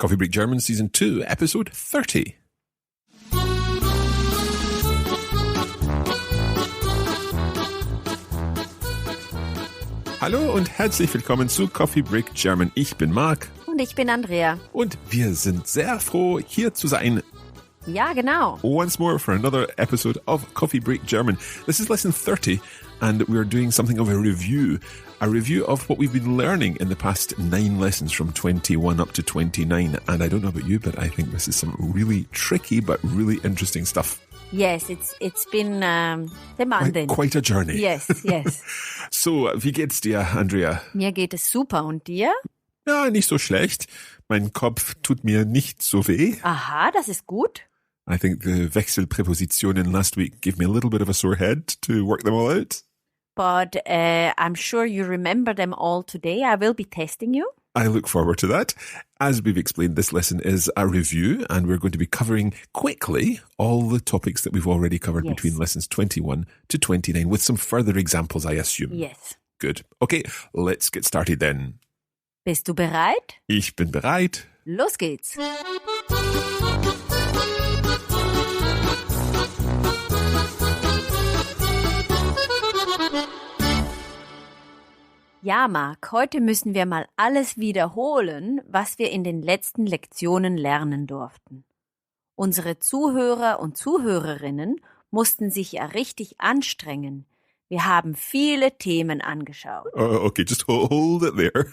Coffee Break German Season 2, Episode 30. Hallo und herzlich willkommen zu Coffee Break German. Ich bin Marc. Und ich bin Andrea. Und wir sind sehr froh, hier zu sein. Ja, genau. Once more for another episode of Coffee Break German. This is lesson 30 and we're doing something of a review of what we've been learning in the past 9 lessons from 21 up to 29. And I don't know about you, but I think this is some really tricky but really interesting stuff. Yes, it's been demanding. Quite a journey. Yes. So, wie geht's dir, Andrea? Mir geht es super. Und dir? Ja, nicht so schlecht. Mein Kopf tut mir nicht so weh. Aha, das ist gut. I think the Wechselpräpositionen last week gave me a little bit of a sore head to work them all out. But I'm sure you remember them all today. I will be testing you. I look forward to that. As we've explained, this lesson is a review, and we're going to be covering quickly all the topics that we've already covered between lessons 21 to 29, with some further examples, I assume. Yes. Good. Okay, let's get started then. Bist du bereit? Ich bin bereit. Los geht's. Ja, Marc, heute müssen wir mal alles wiederholen, was wir in den letzten Lektionen lernen durften. Unsere Zuhörer und Zuhörerinnen mussten sich ja richtig anstrengen. Wir haben viele Themen angeschaut. Okay, just hold it there.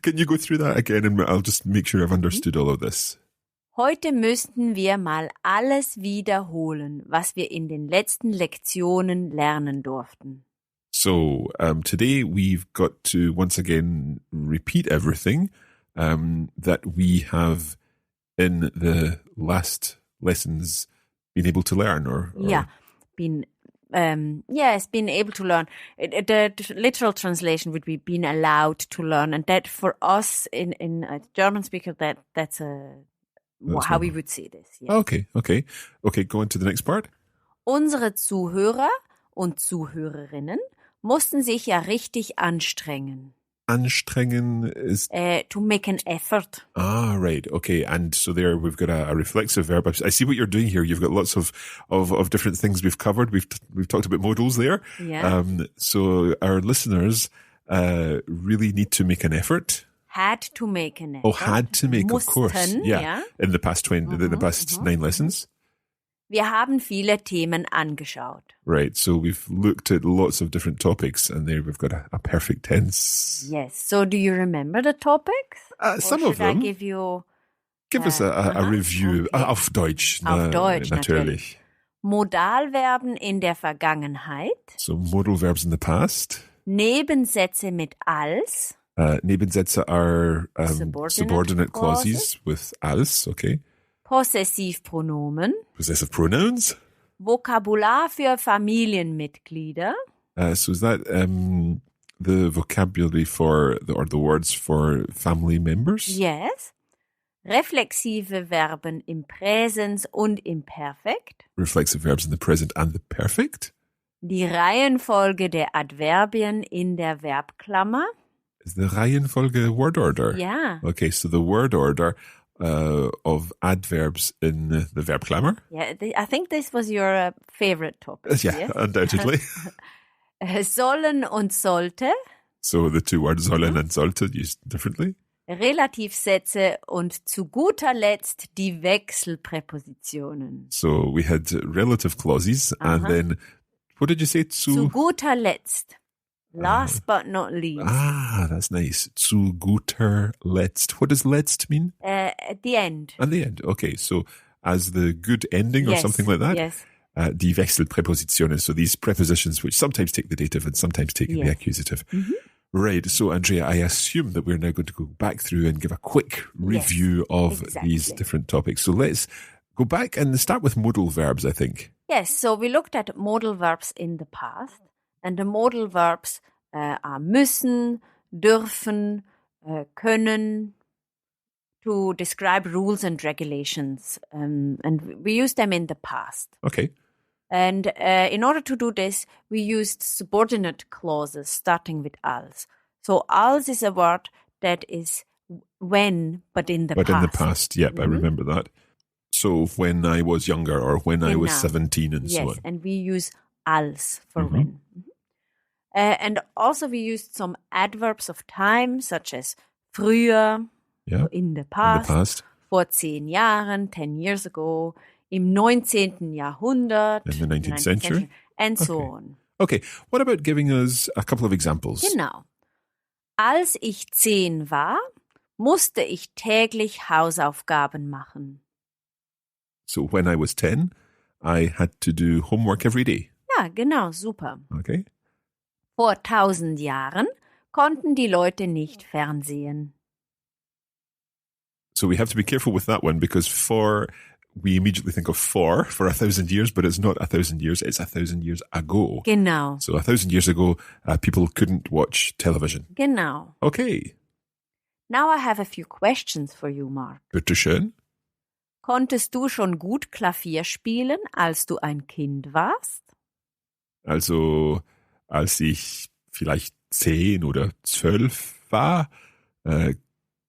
Can you go through that again and I'll just make sure I've understood all of this. Heute müssten wir mal alles wiederholen, was wir in den letzten Lektionen lernen durften. So today we've got to once again repeat everything that we have in the last lessons been able to learn. Or been able to learn. The literal translation would be been allowed to learn, and that for us in a German speaker that's how we would say this. Yes. Okay. Go on to the next part. Unsere Zuhörer und Zuhörerinnen mussten sich ja richtig anstrengen. Anstrengen is... to make an effort. Ah, right. Okay. And so there we've got a reflexive verb. I see what you're doing here. You've got lots of different things we've covered. We've talked about modals there. Yeah. So our listeners really need to make an effort. Had to make an effort. Oh, had to make, Mussten, of course. Yeah. In the past 9 lessons. Wir haben viele Themen angeschaut. Right, so we've looked at lots of different topics and there we've got a perfect tense. Yes, so do you remember the topics? Some of them. Give us a review. Okay. Auf Deutsch. Auf Deutsch, natürlich. Modalverben in der Vergangenheit. So modal verbs in the past. Nebensätze mit als. Nebensätze are subordinate clauses with als, okay. Possessivpronomen. Possessive pronouns. Vokabular für Familienmitglieder. So is that the vocabulary for the words for family members? Yes. Reflexive Verben im Präsens und im Perfekt. Reflexive verbs in the present and the perfect. Die Reihenfolge der Adverbien in der Verbklammer. Is the Reihenfolge word order? Yeah. Okay, so the word order of adverbs in the Verbklammer. Yeah, I think this was your favorite topic. Yeah, yes? Undoubtedly. Sollen und sollte. So the two words sollen and sollte used differently. Relativsätze und zu guter Letzt die Wechselpräpositionen. So we had relative clauses and then, what did you say? Zu guter Letzt. Last but not least. Ah, that's nice. Zu guter Letzt. What does Letzt mean? At the end. At the end. Okay, so as the good ending or something like that? Yes. Die Wechselpräpositionen. So these prepositions which sometimes take the dative and sometimes take the accusative. Mm-hmm. Right. So, Andrea, I assume that we're now going to go back through and give a quick review of these different topics. So let's go back and start with modal verbs, I think. Yes. So we looked at modal verbs in the past. And the modal verbs are müssen, dürfen, können, to describe rules and regulations. And we used them in the past. Okay. And in order to do this, we used subordinate clauses starting with als. So als is a word that is when, but in the But past. in the past, yep, I remember that. So when I was younger or when I was Genau. 17 and so Yes, on. and we use als for when. And also we used some adverbs of time, such as früher, Yeah, in the in the past, past, vor 10 Jahren, 10 years ago, im 19. Jahrhundert, in the 19th century. and so Okay. on. Okay, what about giving us a couple of examples? Genau. Als ich 10 war, musste ich täglich Hausaufgaben machen. So when I was 10, I had to do homework every day. Ja, genau, super. Okay. Vor 1000 Jahren konnten die Leute nicht fernsehen. So we have to be careful with that one because we immediately think of for 1,000 years, but it's not 1,000 years, it's 1,000 years ago. Genau, So 1,000 years ago, people couldn't watch television. genau. Okay, Now I have a few questions for you, Mark. bitteschön. Konntest du schon gut Klavier spielen, als du ein Kind warst? Also als ich vielleicht 10 oder 12 war,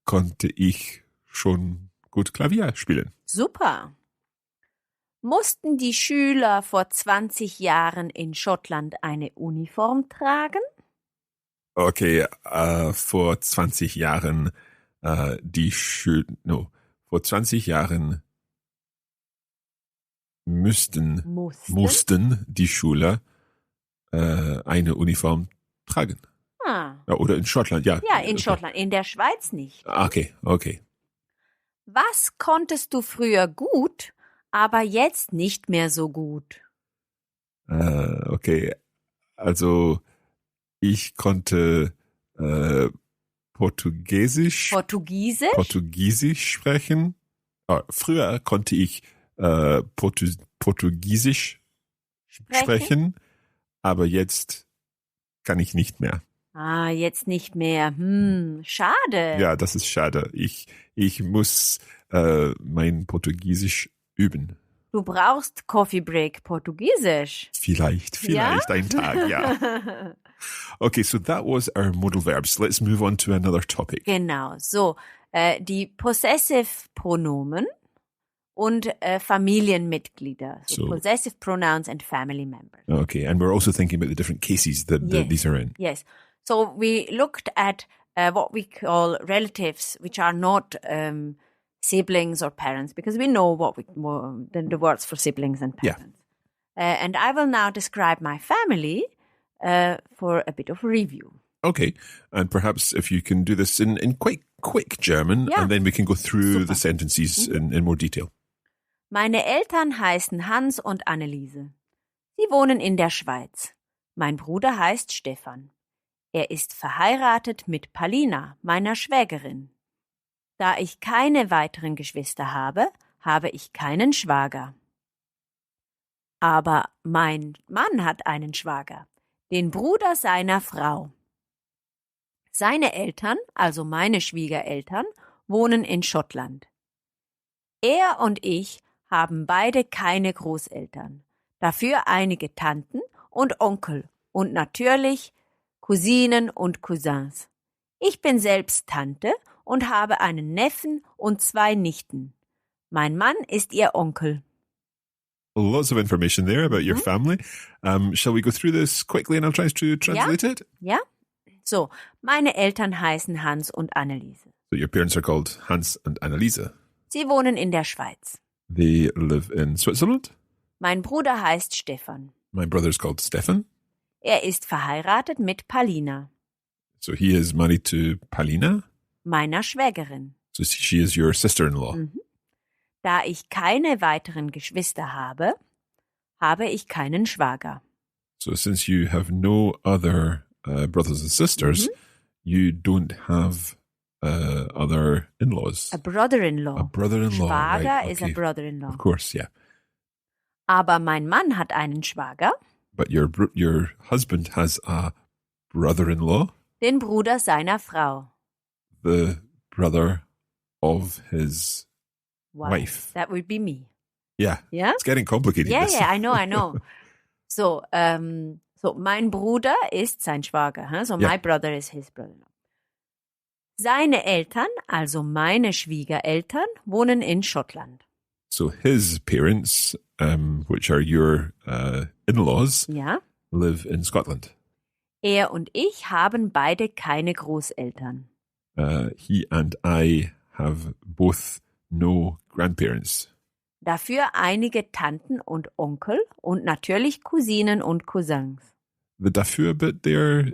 konnte ich schon gut Klavier spielen. Super. Mussten die Schüler vor 20 Jahren in Schottland eine Uniform tragen? Okay, vor 20 Jahren vor 20 Jahren mussten die Schüler eine Uniform tragen. Ah. Ja, oder in Schottland, ja. Ja, in Okay. Schottland, in der Schweiz nicht. Okay. Was konntest du früher gut, aber jetzt nicht mehr so gut? Okay, also ich konnte Portugiesisch sprechen. Früher konnte ich Portugiesisch sprechen, aber jetzt kann ich nicht mehr. Ah, jetzt nicht mehr. Schade. Ja, das ist schade. Ich muss mein Portugiesisch üben. Du brauchst Coffee Break Portugiesisch. Vielleicht Ja? ein Tag, ja. Okay, so that was our modal verbs. Let's move on to another topic. Genau, so. Die Possessive Pronomen und Familienmitglieder. So Possessive Pronouns and Family Members. Okay, and we're also thinking about the different cases that these are in. Yes. So we looked at what we call relatives, which are not siblings or parents, because we know the words for siblings and parents. Yeah. And I will now describe my family for a bit of review. Okay, and perhaps if you can do this in quite quick German, and then we can go through the sentences in more detail. Meine Eltern heißen Hans und Anneliese. Sie wohnen in der Schweiz. Mein Bruder heißt Stefan. Er ist verheiratet mit Palina, meiner Schwägerin. Da ich keine weiteren Geschwister habe, habe ich keinen Schwager. Aber mein Mann hat einen Schwager, den Bruder seiner Frau. Seine Eltern, also meine Schwiegereltern, wohnen in Schottland. Er und ich haben beide keine Großeltern, dafür einige Tanten und Onkel und natürlich Cousinen und Cousins. Ich bin selbst Tante und habe einen Neffen und 2 Nichten. Mein Mann ist ihr Onkel. Lots of information there about your family. Shall we go through this quickly and I'll try to translate it? Ja. So, meine Eltern heißen Hans und Anneliese. So your parents are called Hans and Anneliese. Sie wohnen in der Schweiz. They live in Switzerland. Mein Bruder heißt Stefan. My brother's called Stefan. Er ist verheiratet mit Palina, So he is married to Palina. meiner Schwägerin. So she is your sister-in-law. Da ich keine weiteren Geschwister habe, habe ich keinen Schwager. So since you have no other brothers and sisters, you don't have other in-laws. A brother-in-law. A brother-in-law. Schwager right, is a okay. brother-in-law. Of course, yeah. Aber mein Mann hat einen Schwager, But your husband has a brother-in-law, den Bruder seiner Frau. the brother of his wife. That would be me. Yeah. Yeah? It's getting complicated. Yeah, this. I know. So, mein Bruder ist sein Schwager. Huh? So Yeah. my brother is his brother-in-law. Seine Eltern, also meine Schwiegereltern, wohnen in Schottland. So his parents, which are your in-laws, Ja. live in Scotland. Er und ich haben beide keine Großeltern. He and I have both no grandparents. Dafür einige Tanten und Onkel und natürlich Cousinen und Cousins. The dafür bit there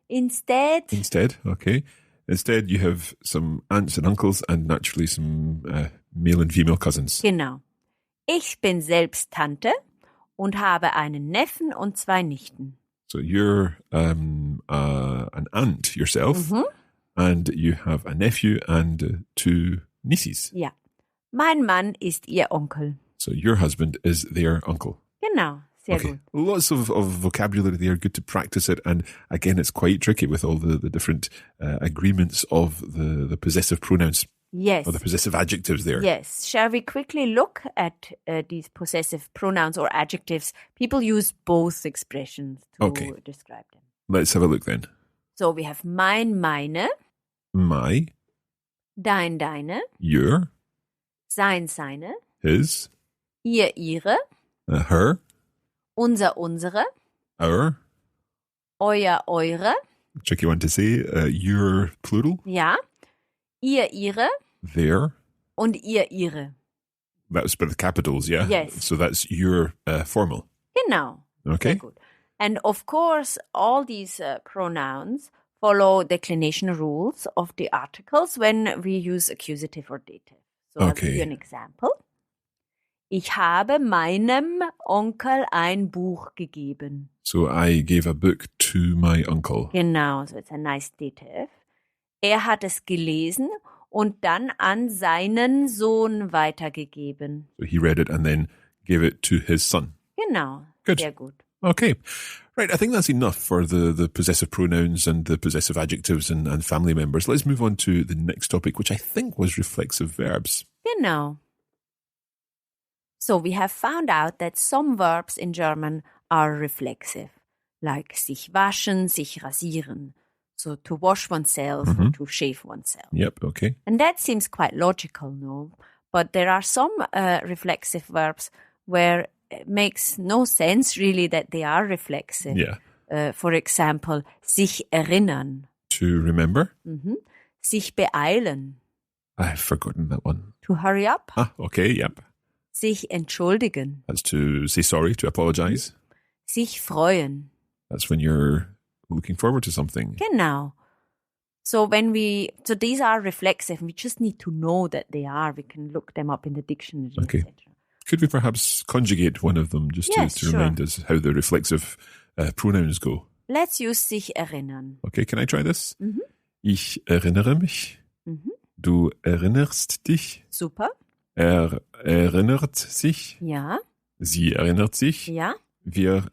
Instead, okay. Instead, you have some aunts and uncles and naturally some male and female cousins. genau. Ich bin selbst Tante und habe einen Neffen und 2 Nichten. So you're an aunt yourself, and you have a nephew and 2 nieces. Ja. Mein Mann ist ihr Onkel. So your husband is their uncle. Genau, sehr Okay, gut. lots of vocabulary there. Good to practice it. And again, it's quite tricky with all the different agreements of the possessive pronouns Yes. or the possessive adjectives there. Yes. Shall we quickly look at these possessive pronouns or adjectives? People use both expressions to Okay. describe them. Let's have a look then. So we have mein, meine, My, dein, deine, your, sein, seine, his, ihr, ihre, her, unser, unsere, our. euer, eure, Tricky one to say. Your plural, ja, ihr, ihre their. und ihr, ihre. That's with the capitals, yeah? Yes. So that's your formal. Genau. Okay. Sehr gut. And of course, all these pronouns follow declination rules of the articles when we use accusative or dative. So I'll give you an example. Ich habe meinem Onkel ein Buch gegeben. So I gave a book to my uncle. Genau, so it's a nice dative. Er hat es gelesen und dann an seinen Sohn weitergegeben. So he read it and then gave it to his son. Genau, Good. sehr gut. Okay. Right, I think that's enough for the possessive pronouns and the possessive adjectives and family members. Let's move on to the next topic, which I think was reflexive verbs. Genau. So we have found out that some verbs in German are reflexive, like sich waschen, sich rasieren. So to wash oneself or to shave oneself. Yep, okay. And that seems quite logical, no? But there are some reflexive verbs where it makes no sense really that they are reflexive. Yeah. For example, sich erinnern, To remember. sich beeilen, I've forgotten that one. to hurry up, Ah, okay, yep. sich entschuldigen, That's to say sorry, to apologize. sich freuen. That's when you're looking forward to something. Genau. So these are reflexive. We just need to know that they are. We can look them up in the dictionary, Okay. etc. Could we perhaps conjugate one of them just Yes, to sure. remind us how the reflexive pronouns go? Let's use sich erinnern. Okay, can I try this? Ich erinnere mich. Du erinnerst dich. Super. Er erinnert sich. Ja. Sie erinnert sich. Ja. Wir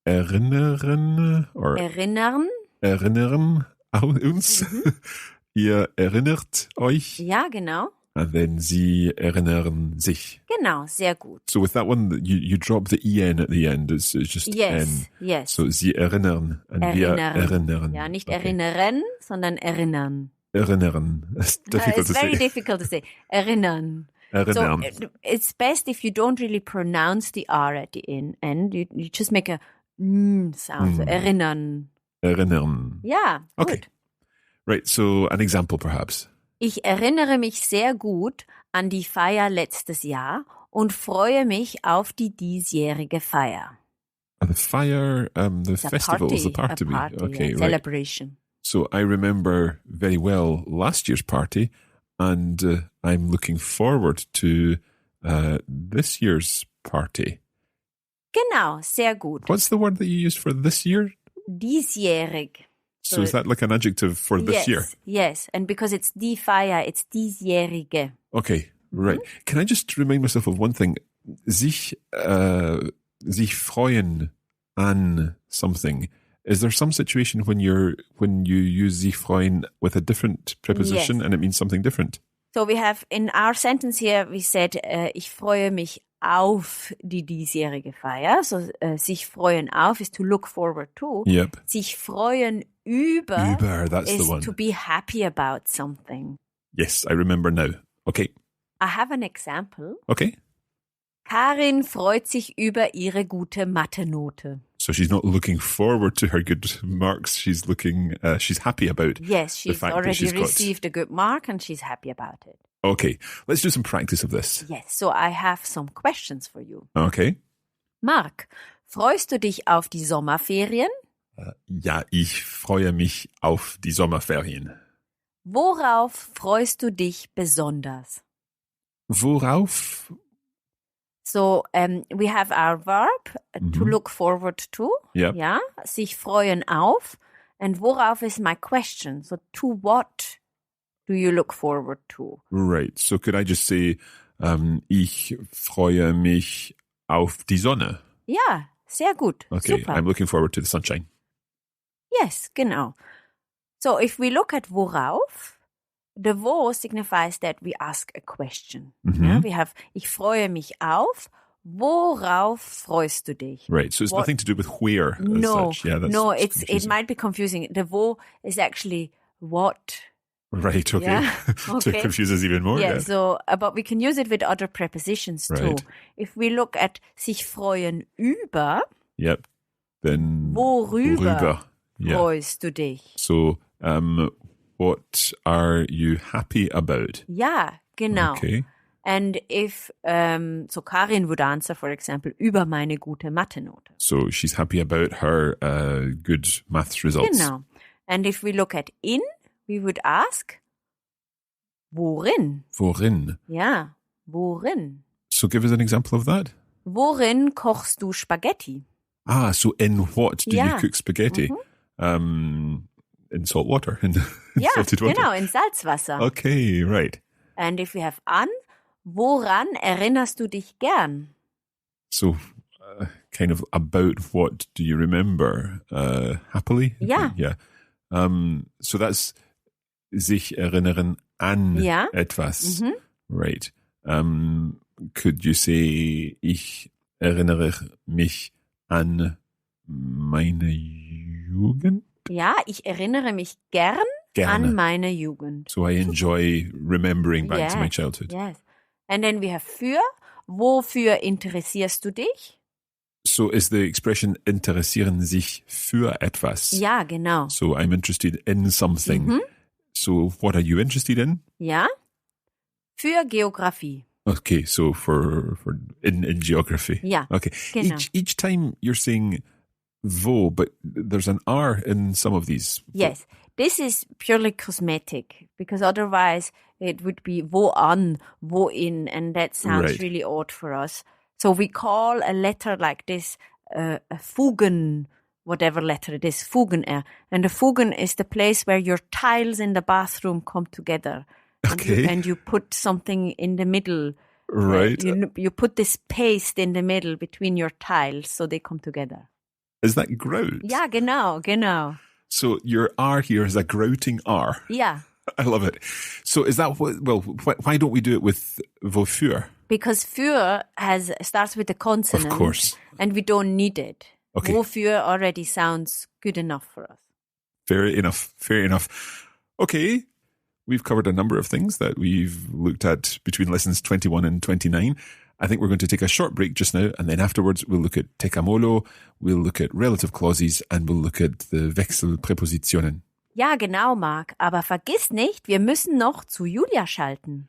erinnern Erinnern. uns. Ihr erinnert euch. Ja, genau. And then sie erinnern sich. Genau, sehr gut. So with that one, you drop the en at the end. It's just Yes, n. yes. So sie erinnern and wir erinnern. Ja, nicht Okay. erinnern, sondern erinnern. Erinnern. It's difficult It's to very say. difficult to say. Erinnern. Erinnern. So it's best if you don't really pronounce the R at the end. You just make a sound. So erinnern. Erinnern. Ja, Okay. gut. Right, so an example perhaps. Ich erinnere mich sehr gut an die Feier letztes Jahr und freue mich auf die diesjährige Feier. The fire, the It's a festival, the party. a party, Okay, a right. celebration. So I remember very well last year's party, and I'm looking forward to this year's party. Genau, sehr gut. What's the word that you use for this year? Diesjährig. So is that like an adjective for this year? Yes, and because it's die Feier, it's diesjährige. Okay, right. Can I just remind myself of one thing? Sich freuen an something. Is there some situation when you use sich freuen with a different preposition Yes. and it means something different? So we have in our sentence here, we said, ich freue mich auf die diesjährige Feier. So sich freuen auf is to look forward to. Yep. Sich freuen über that's the is one. to be happy about something. Yes, I remember now. Okay. I have an example. Okay. Karin freut sich über ihre gute Mathe-Note. So she's not looking forward to her good marks. She's looking, she's happy about Yes, the she's fact that already she's got... received a good mark and she's happy about it. Okay, let's do some practice of this. Yes, so I have some questions for you. Okay. Marc, freust du dich auf die Sommerferien? Ja, ich freue mich auf die Sommerferien. Worauf freust du dich besonders? Worauf? So, we have our verb to look forward to. Yep. Ja, sich freuen auf. And worauf is my question? So, to what do you look forward to? Right. So could I just say, ich freue mich auf die Sonne? Ja, sehr gut. Okay, Super. I'm looking forward to the sunshine. Yes, genau. So, if we look at worauf, the wo signifies that we ask a question. Ja, we have, ich freue mich auf. Worauf freust du dich? Right. So it's nothing to do with where. No, as such. Yeah, it confusing. might be confusing. The wo is actually what. Right. Okay. Yeah, To okay. confuse us even more. Yeah, Yeah. so, but we can use it with other prepositions too. Right. If we look at sich freuen über, Yep. Then worüber Yeah. freust du dich? So, what are you happy about? Ja, genau. Okay. And if, so Karin would answer, for example, über meine gute Mathe-Note. So she's happy about her good maths results. Genau. And if we look at in, we would ask, worin? Worin? Ja, worin? So give us an example of that. Worin kochst du Spaghetti? Ah, so in what do Ja. you cook spaghetti? In salt water, in Ja, salted water. genau, in Salzwasser. Okay, right. And if we have an, woran erinnerst du dich gern? So, kind of about what do you remember? Happily? Ja. Yeah. So that's sich erinnern an Ja. etwas. Right. Could you say, ich erinnere mich an meine Jugend? Ja, ich erinnere mich gern Gerne. an meine Jugend. So I enjoy remembering back to my Yes, childhood. Yes. And then we have für. Wofür interessierst du dich? So is the expression interessieren sich für etwas. Ja, genau. So I'm interested in something. So what are you interested in? Ja. Für Geografie. Okay, so for in geography. Ja, Okay. genau. Each time you're saying wo, but there's an R in some of these. Yes. This is purely cosmetic because otherwise it would be wo an, wo in, and that sounds Right. really odd for us. So we call a letter like this a Fugen, whatever letter it is, Fugen-R. And the Fugen is the place where your tiles in the bathroom come together. Okay. And you put something in the middle. Right. You put this paste in the middle between your tiles so they come together. Is that grout? Ja, genau. So your R here is a grouting R. Ja, I love it. So is that why don't we do it with wofür? because für starts with a consonant. Of course. And we don't need it. Okay. Wofür already sounds good enough for us. Fair enough. Okay. We've covered a number of things that we've looked at between lessons 21 and 29. I think we're going to take a short break just now, and then afterwards we'll look at Tekamolo, we'll look at relative clauses, and we'll look at the Wechselpräpositionen. Ja, genau, Marc. Aber vergiss nicht, wir müssen noch zu Julia schalten.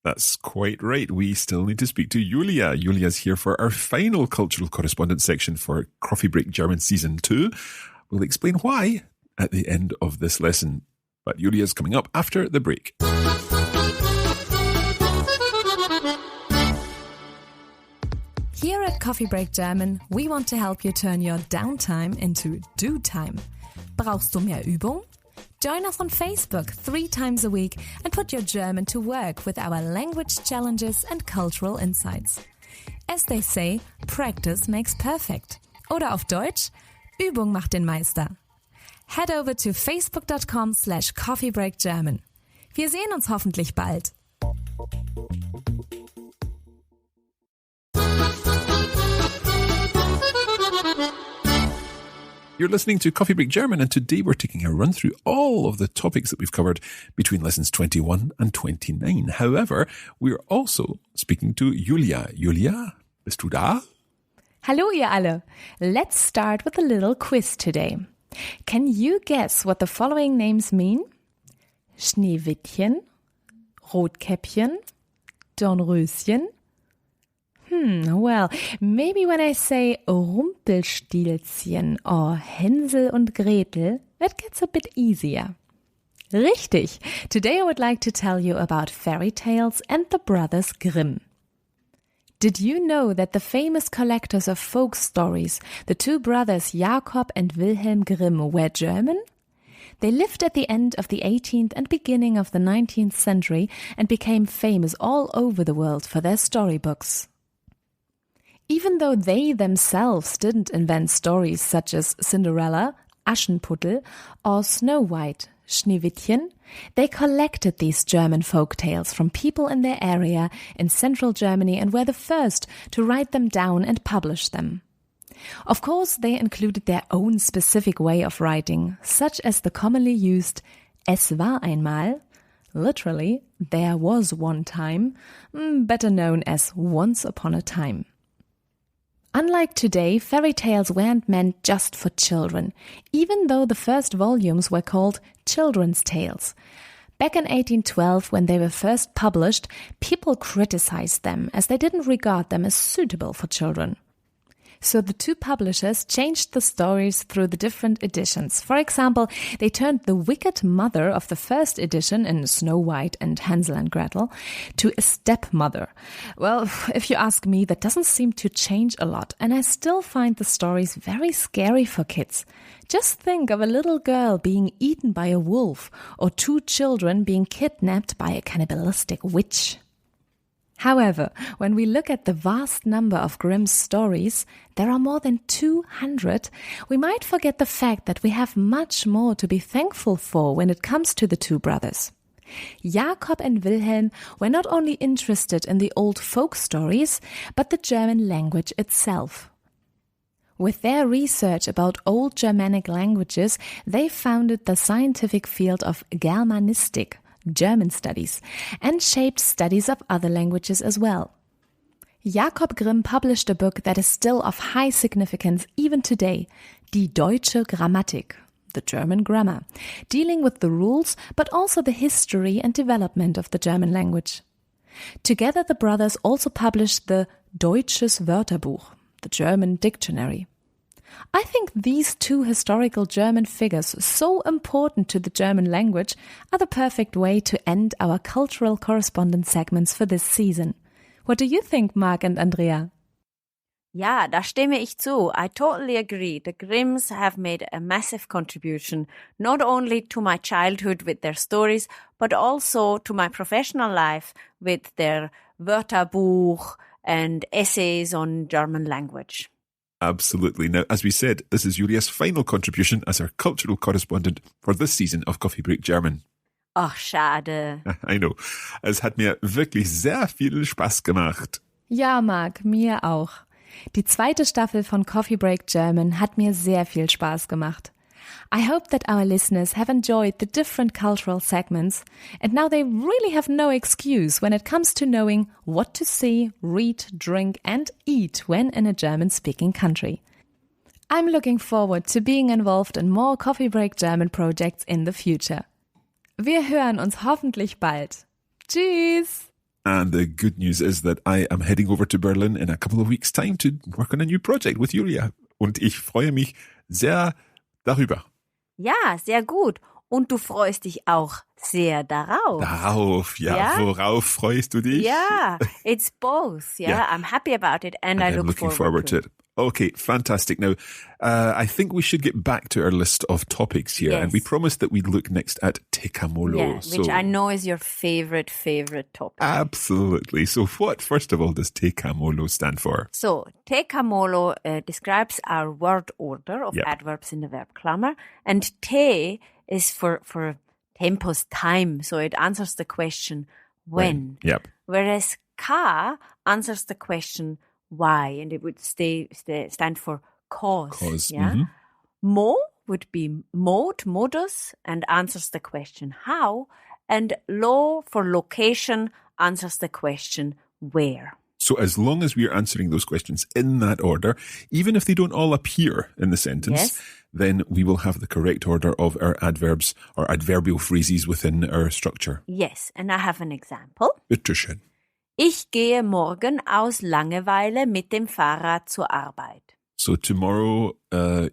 That's quite right. We still need to speak to Julia. Julia's here for our final cultural correspondence section for Coffee Break German Season 2. We'll explain why at the end of this lesson. But Julia's coming up after the break. Here at Coffee Break German, we want to help you turn your downtime into do time. Brauchst du mehr Übung? Join us on Facebook 3 times a week and put your German to work with our language challenges and cultural insights. As they say, practice makes perfect. Oder auf Deutsch, Übung macht den Meister. Head over to facebook.com/coffeebreakgerman. Wir sehen uns hoffentlich bald. You're listening to Coffee Break German, and today we're taking a run through all of the topics that we've covered between lessons 21 and 29. However, we're also speaking to Julia. Julia, bist du da? Hallo ihr alle. Let's start with a little quiz today. Can you guess what the following names mean? Schneewittchen, Rotkäppchen, Dornröschen. Well, maybe when I say Rumpelstilzchen or Hänsel und Gretel, it gets a bit easier. Richtig! Today I would like to tell you about fairy tales and the brothers Grimm. Did you know that the famous collectors of folk stories, the two brothers Jakob and Wilhelm Grimm, were German? They lived at the end of the 18th and beginning of the 19th century and became famous all over the world for their storybooks. Even though they themselves didn't invent stories such as Cinderella, Aschenputtel, or Snow White, Schneewittchen, they collected these German folk tales from people in their area in central Germany and were the first to write them down and publish them. Of course, they included their own specific way of writing, such as the commonly used Es war einmal, literally, there was one time, better known as Once Upon a Time. Unlike today, fairy tales weren't meant just for children, even though the first volumes were called children's tales. Back in 1812, when they were first published, people criticized them as they didn't regard them as suitable for children. So the two publishers changed the stories through the different editions. For example, they turned the wicked mother of the first edition in Snow White and Hansel and Gretel to a stepmother. Well, if you ask me, that doesn't seem to change a lot, and I still find the stories very scary for kids. Just think of a little girl being eaten by a wolf or two children being kidnapped by a cannibalistic witch. However, when we look at the vast number of Grimm's stories, there are more than 200, we might forget the fact that we have much more to be thankful for when it comes to the two brothers. Jakob and Wilhelm were not only interested in the old folk stories, but the German language itself. With their research about old Germanic languages, they founded the scientific field of Germanistik, German studies, and shaped studies of other languages as well. Jakob Grimm published a book that is still of high significance even today, Die Deutsche Grammatik, the German grammar, dealing with the rules but also the history and development of the German language. Together the brothers also published the Deutsches Wörterbuch, the German dictionary. I think these two historical German figures, so important to the German language, are the perfect way to end our cultural correspondence segments for this season. What do you think, Mark and Andrea? Ja, da stimme ich zu. I totally agree. The Grimms have made a massive contribution, not only to my childhood with their stories, but also to my professional life with their Wörterbuch and essays on German language. Absolutely. Now, as we said, this is Julia's final contribution as our cultural correspondent for this season of Coffee Break German. Ach, schade. I know. Es hat mir wirklich sehr viel Spaß gemacht. Ja, Marc, mir auch. Die zweite Staffel von Coffee Break German hat mir sehr viel Spaß gemacht. I hope that our listeners have enjoyed the different cultural segments, and now they really have no excuse when it comes to knowing what to see, read, drink and eat when in a German-speaking country. I'm looking forward to being involved in more Coffee Break German projects in the future. Wir hören uns hoffentlich bald. Tschüss! And the good news is that I am heading over to Berlin in a couple of weeks' time to work on a new project with Julia. Und ich freue mich sehr darüber. Ja, sehr gut. Und du freust dich auch sehr darauf. Darauf, ja. Worauf freust du dich? Yeah, it's both. Yeah, I'm happy about it and I I'm look looking forward to it. Okay, fantastic. Now, I think we should get back to our list of topics here. Yes. And we promised that we'd look next at Tekamolo. Yeah, which I know is your favorite topic. Absolutely. So what, first of all, does Tekamolo stand for? So, Tekamolo describes our word order of adverbs in the verb Klammer. And te is for tempus, time. So it answers the question, when. Yep. Whereas ka answers the question, why, and it would stand for cause. Cause. Yeah. Mm-hmm. Mo would be mode, modus, and answers the question how. And lo for location answers the question where. So as long as we are answering those questions in that order, even if they don't all appear in the sentence, Yes. then we will have the correct order of our adverbs or adverbial phrases within our structure. Yes, and I have an example. Bitte schön. Ich gehe morgen aus Langeweile mit dem Fahrrad zur Arbeit. So tomorrow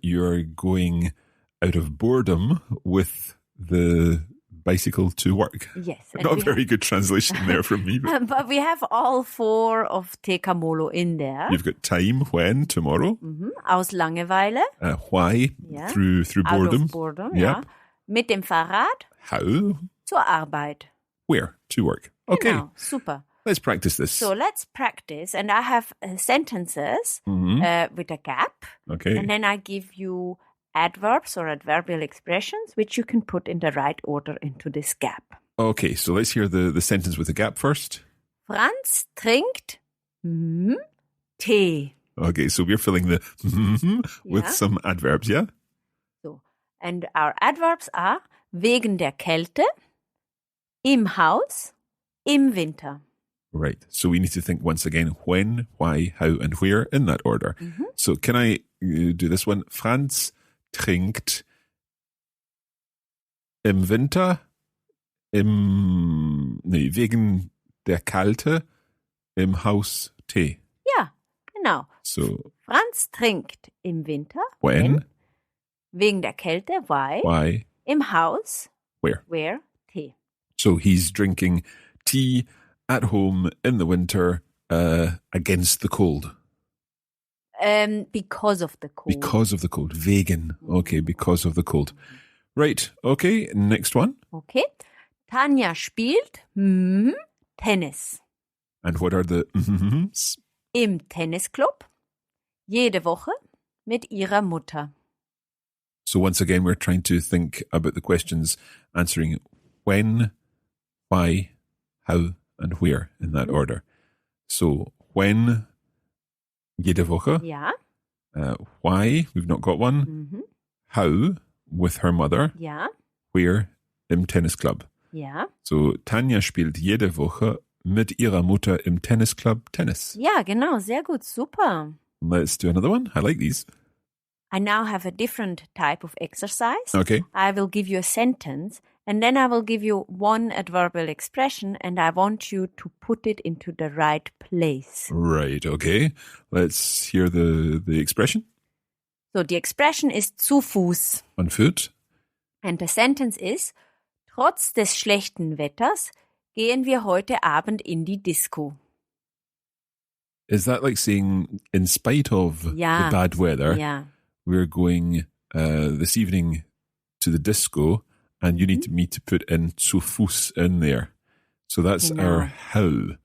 you're going out of boredom with the bicycle to work. Yes. and Not a we very good translation there from me. But But we have all four of Tekamolo in there. you've got time, when, tomorrow. Aus Langeweile. Why, Yeah. through Out boredom. of boredom, Yep. ja. Mit dem Fahrrad How, zur Arbeit. where, to work. Okay, Genau, super. let's practice this. So let's practice. And I have sentences with a gap. Okay. And then I give you adverbs or adverbial expressions, which you can put in the right order into this gap. Okay, so let's hear the sentence with the gap first. Franz trinkt Tee. Okay, so we're filling the with Yeah. some adverbs, yeah? So, and our adverbs are wegen der Kälte, im Haus, im Winter. Right. So we need to think once again when, why, how, and where in that order. So can I do this one? Franz trinkt im Winter, wegen der Kälte im Haus Tee. Ja, genau. So Franz trinkt im Winter. when, Wegen der Kälte, why? why, Im Haus, where. Tee. So he's drinking tea at home in the winter against the cold. Because of the cold. Because of the cold. Wegen. Okay, because of the cold. Right. Okay, next one. Okay. Tanja spielt Tennis. And what are the Im Tennisclub. Jede Woche mit ihrer Mutter. So once again, we're trying to think about the questions, answering when, why, how, and where in that order. So when, jede Woche. Ja. Why, we've not got one. How, with her mother. Ja. Where, im Tennisclub. Ja. So Tanja spielt jede Woche mit ihrer Mutter im Tennisclub Tennis. Ja, genau. Sehr gut. Super. Let's do another one. I like these. I now have a different type of exercise. Okay. I will give you a sentence and then I will give you one adverbial expression and I want you to put it into the right place. Right, okay. Let's hear the expression. So, die Expression ist zu Fuß. On foot. And the sentence is, trotz des schlechten Wetters gehen wir heute Abend in die Disco. Is that like saying, in spite of Ja. the bad weather, Ja. we're going this evening to the disco, and you need me to put in zu Fuß in there. So that's Genau. our how.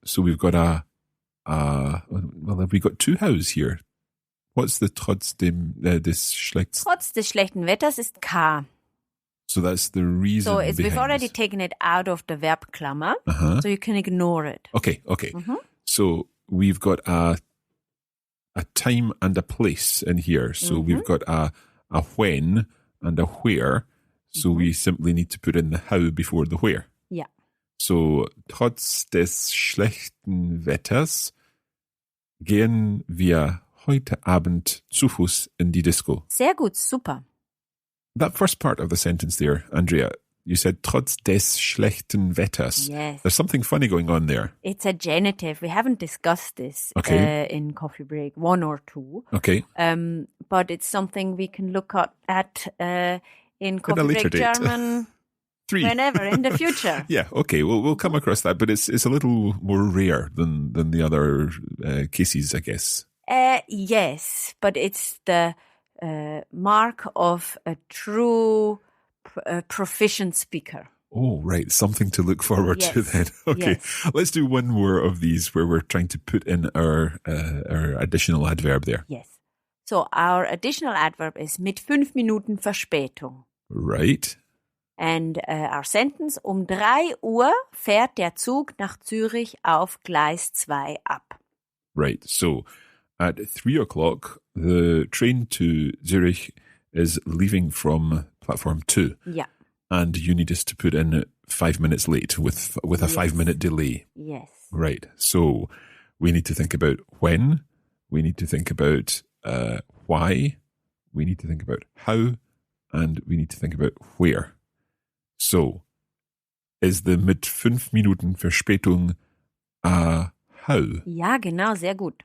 So we've got have we got two hows here? What's the trotzdem des schlechts? Trotz des schlechten Wetters ist K. So that's the reason So we've behind already this. taken it out of the Verbklammer, Uh-huh. so you can ignore it. Okay. So we've got a time and a place in here. So we've got a when and a where. So we simply need to put in the how before the where. Ja. So trotz des schlechten Wetters gehen wir heute Abend zu Fuß in die Disco. Sehr gut, super. That first part of the sentence there, Andrea, you said trotz des schlechten Wetters. Yes. There's something funny going on there. It's a genitive. We haven't discussed this Okay. in Coffee Break 1 or 2. Okay. But it's something we can look at in Coffee later Break date. German 3. whenever in the future. Yeah, okay. Well, we'll come across that, but it's a little more rare than the other cases, I guess. Yes, but it's the mark of a true proficient speaker. Oh, right. Something to look forward to Yes. then. Okay. Yes. Let's do one more of these where we're trying to put in our additional adverb there. Yes. So our additional adverb is mit 5 Minuten Verspätung. Right. And our sentence, 3 Uhr fährt der Zug nach Zürich auf Gleis 2 ab. Right. So at 3 o'clock, the train to Zurich is leaving from platform 2. Yeah. And you need us to put in 5 minutes late with a 5-minute delay. Yes. Right. So we need to think about when. We need to think about why. We need to think about how. And we need to think about where. So, is the mit 5 Minuten Verspätung a how? Ja, genau, sehr gut.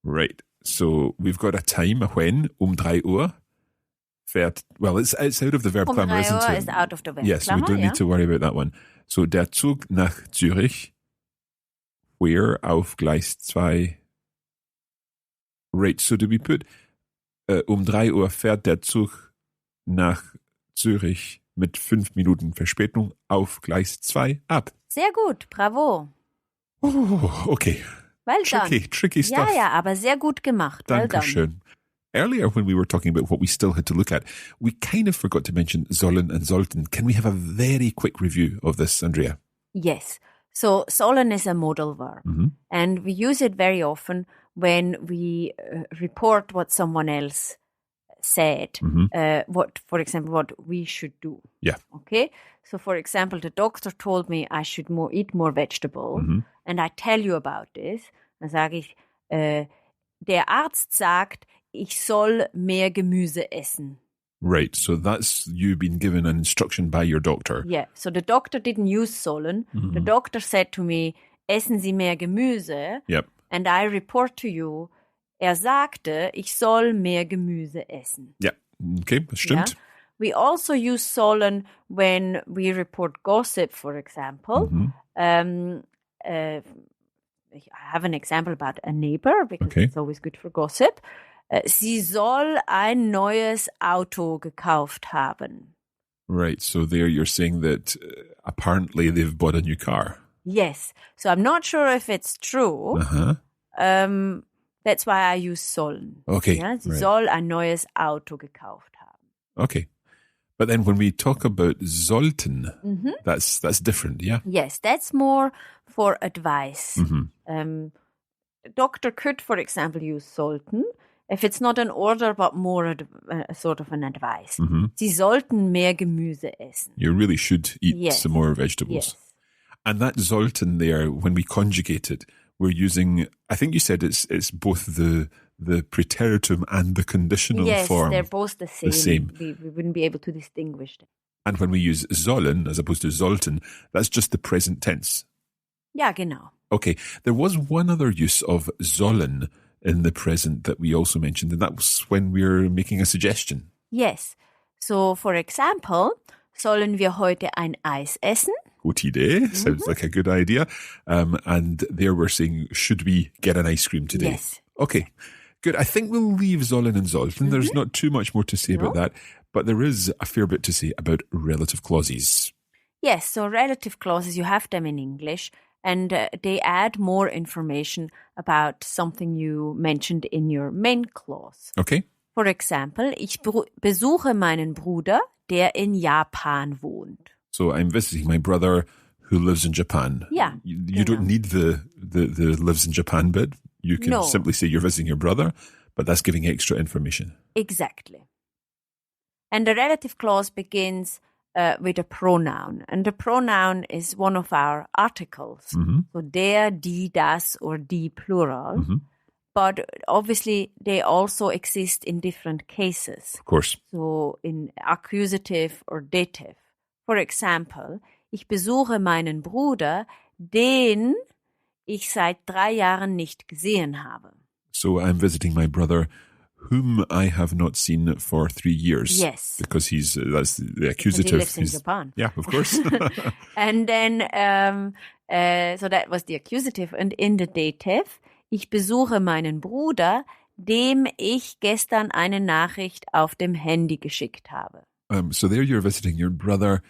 Right. So, we've got a time, a when, 3 Uhr. Fährt, well, it's out of the verb clamor, 3 isn't Uhr it? is out of the verb yes, clamor, we don't need to worry about that one. So, der Zug nach Zürich, where auf Gleis 2. Right, so do we put 3 Uhr fährt der Zug nach Zürich mit 5 Minuten Verspätung auf Gleis 2 ab. Sehr gut, bravo. Oh, okay. Well done. Tricky stuff. Ja, aber sehr gut gemacht. Well done. Dankeschön. Earlier, when we were talking about what we still had to look at, we kind of forgot to mention sollen and sollten. Can we have a very quick review of this, Andrea? Yes. So sollen is a modal verb. Mm-hmm. And we use it very often when we report what someone else said. What, for example, what we should do. Yeah. Okay. So, for example, the doctor told me I should eat more vegetables. And I tell you about this. Dann sage ich, der Arzt sagt, ich soll mehr Gemüse essen. Right, so that's you being given an instruction by your doctor. Yeah, so the doctor didn't use sollen. The doctor said to me, essen Sie mehr Gemüse. Yep. And I report to you, sagte, ich soll mehr Gemüse essen. Yeah, okay, das stimmt. Yeah? We also use sollen when we report gossip, for example. I have an example about a neighbor, because it's always good for gossip. Sie soll ein neues Auto gekauft haben. Right, so there you're saying that apparently they've bought a new car. Yes, so I'm not sure if it's true. That's why I use sollen. Okay, Yeah? Sie soll ein neues Auto gekauft haben. Okay, but then when we talk about sollten, that's different, yeah? Yes, that's more for advice. The doctor could, for example, use sollten if it's not an order, but more a sort of an advice. Sie sollten mehr Gemüse essen. You really should eat some more vegetables. Yes. And that sollten there, when we conjugate it, we're using, I think you said it's both the preteritum and the conditional form. Yes, they're both the same. We wouldn't be able to distinguish them. And when we use sollen as opposed to sollten, that's just the present tense. Ja, genau. Okay, there was one other use of sollen in the present that we also mentioned, and that was when we're making a suggestion. Yes. So, for example, sollen wir heute ein Eis essen? Good idea. Sounds like a good idea. And there we're saying, should we get an ice cream today? Yes. Okay, good. I think we'll leave sollen and sollten. There's not too much more to say about that, but there is a fair bit to say about relative clauses. Yes, so relative clauses, you have them in English, and they add more information about something you mentioned in your main clause. Okay. For example, ich besuche meinen Bruder, der in Japan wohnt. So I'm visiting my brother who lives in Japan. Yeah. You don't need the lives in Japan bit. You can simply say you're visiting your brother, but that's giving extra information. Exactly. And the relative clause begins with a pronoun. And the pronoun is one of our articles. So der, die, das, or die plural. But obviously they also exist in different cases. Of course. So in accusative or dative. For example, ich besuche meinen Bruder, den ich seit 3 Jahren nicht gesehen habe. So I'm visiting my brother, whom I have not seen for 3 years. Yes. Because that's the accusative. He lives in Japan. Yeah, of course. And then, so that was the accusative. And in the dative, ich besuche meinen Bruder, dem ich gestern eine Nachricht auf dem Handy geschickt habe. So there you're visiting your brother.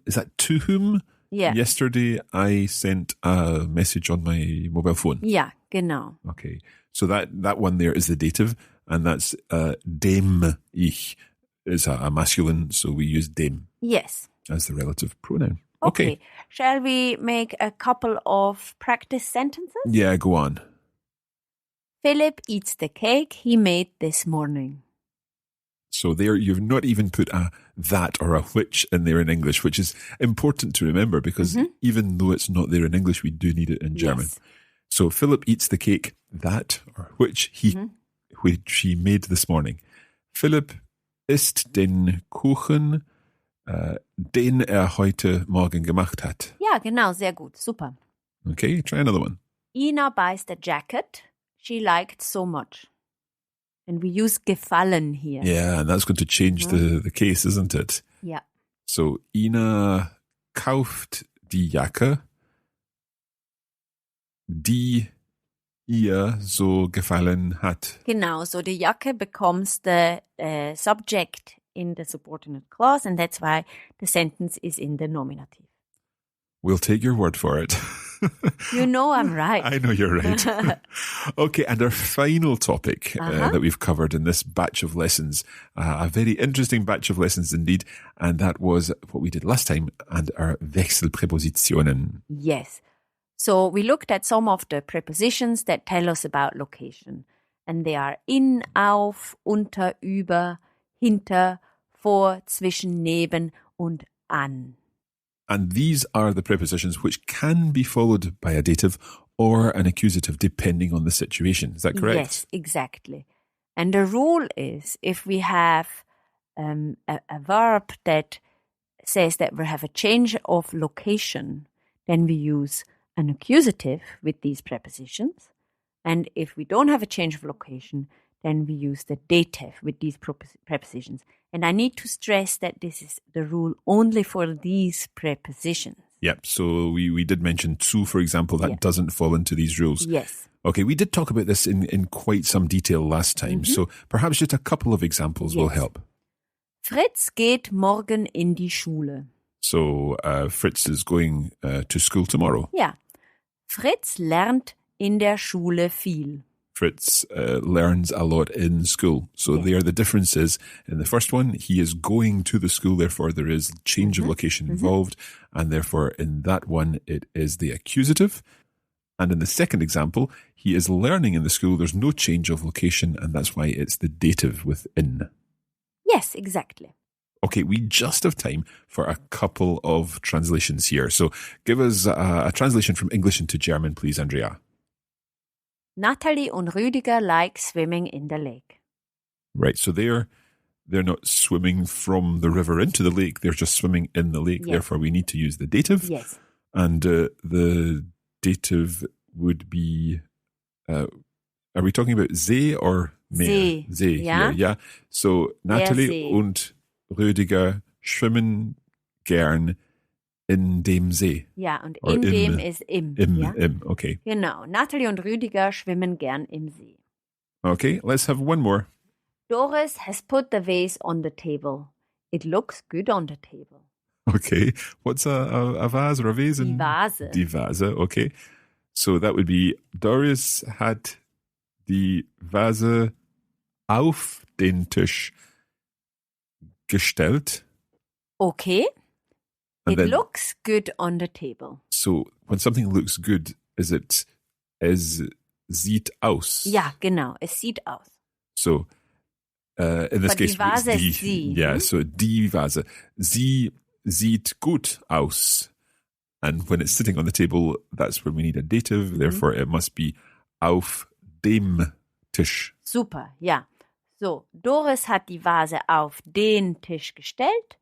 Is that to whom? Yeah. Yesterday I sent a message on my mobile phone. Ja, genau. Okay. So that one there is the dative, and that's dem ich is a masculine, so we use dem. Yes. As the relative pronoun. Okay. Shall we make a couple of practice sentences? Yeah, go on. Philip eats the cake he made this morning. So there you've not even put a that or a which in there in English, which is important to remember because even though it's not there in English, we do need it in German. Yes. So Philip eats the cake that or which he made this morning. Philip isst den Kuchen, den heute Morgen gemacht hat. Ja, genau, sehr gut, super. Okay, try another one. Ina buys the jacket she liked so much. And we use gefallen here. Yeah, and that's going to change the case, isn't it? Ja. So Ina kauft die Jacke, die ihr so gefallen hat. Genau, so the Jacke becomes the subject in the subordinate clause, and that's why the sentence is in the nominative. We'll take your word for it. You know I'm right. I know you're right. Okay, and our final topic that we've covered in this batch of lessons, a very interesting batch of lessons indeed, and that was what we did last time, and our Wechselpräpositionen. Yes. So we looked at some of the prepositions that tell us about location, and they are in, auf, unter, über, hinter, vor, zwischen, neben und an. And these are the prepositions which can be followed by a dative or an accusative depending on the situation. Is that correct? Yes, exactly. And the rule is if we have a verb that says that we have a change of location, then we use an accusative with these prepositions. And if we don't have a change of location, then we use the dative with these prepositions. And I need to stress that this is the rule only for these prepositions. Yep. So we did mention zu, for example, that doesn't fall into these rules. Yes. Okay, we did talk about this in quite some detail last time. So perhaps just a couple of examples will help. Fritz geht morgen in die Schule. So Fritz is going to school tomorrow. Ja. Fritz lernt in der Schule viel. Fritz learns a lot in school. So there the difference is, in the first one, he is going to the school, therefore there is change of location involved, and therefore in that one it is the accusative. And in the second example, he is learning in the school, there's no change of location, and that's why it's the dative with in. Yes, exactly. Okay, we just have time for a couple of translations here. So give us a translation from English into German, please, Andrea. Natalie und Rüdiger like swimming in the lake. Right, so they're not swimming from the river into the lake, they're just swimming in the lake. Yes. Therefore, we need to use the dative. Yes. And the dative would be, are we talking about See or Meer? See. See, Ja. yeah. So Natalie See. und Rüdiger schwimmen gern in dem See. Ja, und Or in dem ist im. Ja? Im, okay. Genau. Natalie und Rüdiger schwimmen gern im See. Okay, let's have one more. Doris has put the vase on the table. It looks good on the table. Okay, what's a vase or a vase? Die Vase. Die Vase, okay. So that would be Doris hat die Vase auf den Tisch gestellt. Okay. And It then- looks good on the table. So when something looks good, es sieht aus. Ja, genau. Es sieht aus. So in this But case, die Vase it's ist sie. Yeah, so die Vase. Sie sieht gut aus. And when it's sitting on the table, that's when we need a dative. Therefore, it must be auf dem Tisch. Super, ja. So, Doris hat die Vase auf den Tisch gestellt.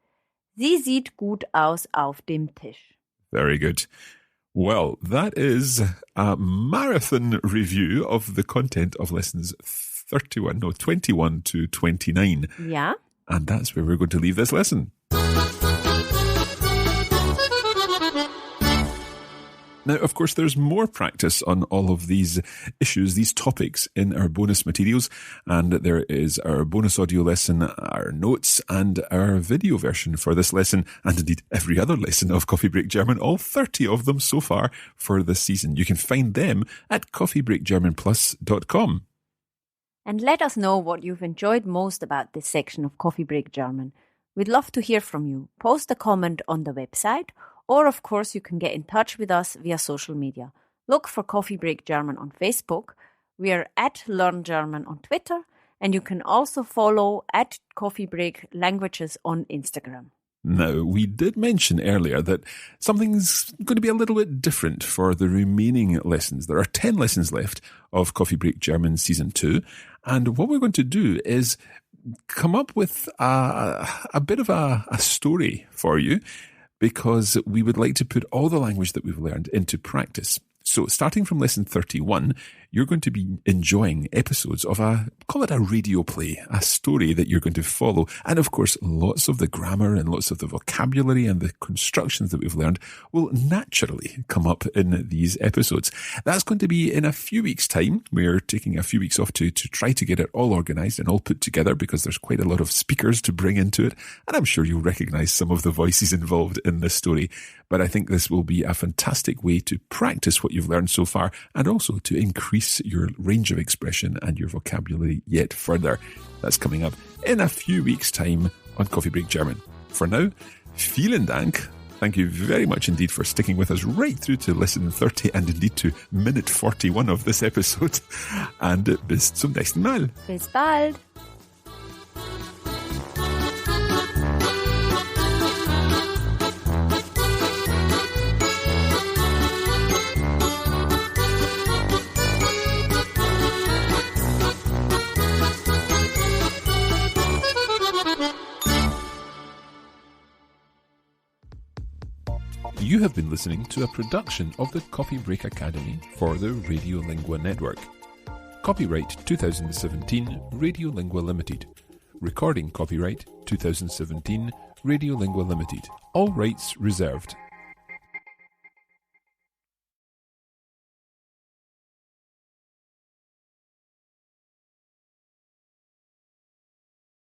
Sie sieht gut aus auf dem Tisch. Very good. Well, that is a marathon review of the content of lessons 21 to 29. Ja. And that's where we're going to leave this lesson. Now, of course, there's more practice on all of these issues, these topics in our bonus materials. And there is our bonus audio lesson, our notes, and our video version for this lesson, and indeed every other lesson of Coffee Break German, all 30 of them so far for this season. You can find them at coffeebreakgermanplus.com. And let us know what you've enjoyed most about this section of Coffee Break German. We'd love to hear from you. Post a comment on the website, or of course you can get in touch with us via social media. Look for Coffee Break German on Facebook, We are at Learn German on Twitter, and you can also follow at Coffee Break Languages on Instagram. Now, we did mention earlier that something's going to be a little bit different for the remaining lessons. There are 10 lessons left of Coffee Break German Season 2. And what we're going to do is come up with a bit of a story for you, because we would like to put all the language that we've learned into practice. So starting from lesson 31, you're going to be enjoying episodes of call it a radio play, a story that you're going to follow. And of course, lots of the grammar and lots of the vocabulary and the constructions that we've learned will naturally come up in these episodes. That's going to be in a few weeks' time. We're taking a few weeks off to try to get it all organized and all put together, because there's quite a lot of speakers to bring into it. And I'm sure you'll recognize some of the voices involved in this story. But I think this will be a fantastic way to practice what you've learned so far, and also to increase your range of expression and your vocabulary yet further. That's coming up in a few weeks' time on Coffee Break German. For now, vielen Dank. Thank you very much indeed for sticking with us right through to lesson 30 and indeed to minute 41 of this episode. And bis zum nächsten Mal. Bis bald. You have been listening to a production of the Coffee Break Academy for the Radiolingua Network. Copyright 2017 Radiolingua Limited. Recording copyright 2017 Radiolingua Limited. All rights reserved.